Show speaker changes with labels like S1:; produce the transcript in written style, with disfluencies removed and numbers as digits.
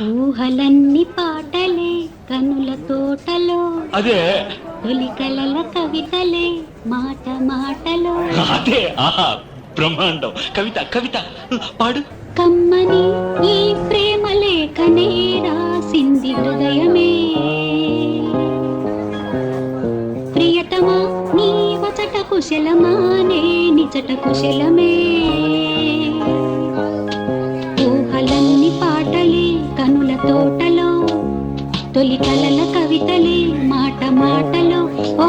S1: ఊహలన్నీ పాటలే కనుల తోటలో,
S2: అదే
S1: తొలి కలల కవితలే మాట మాటలో.
S2: అదే ఆహా బ్రహ్మాండం. కవిత కవిత పాడు.
S1: కమ్మని ఈ ప్రేమ లేఖనే రాసింది హృదయమే, ప్రియతమా నీ వచట కుశలమా నే నిచట కుశలమే. ఊహలన్నీ పాటలే కనుల తోటలో, తొలి కలల కవితలే మాట మాటలో. ఓ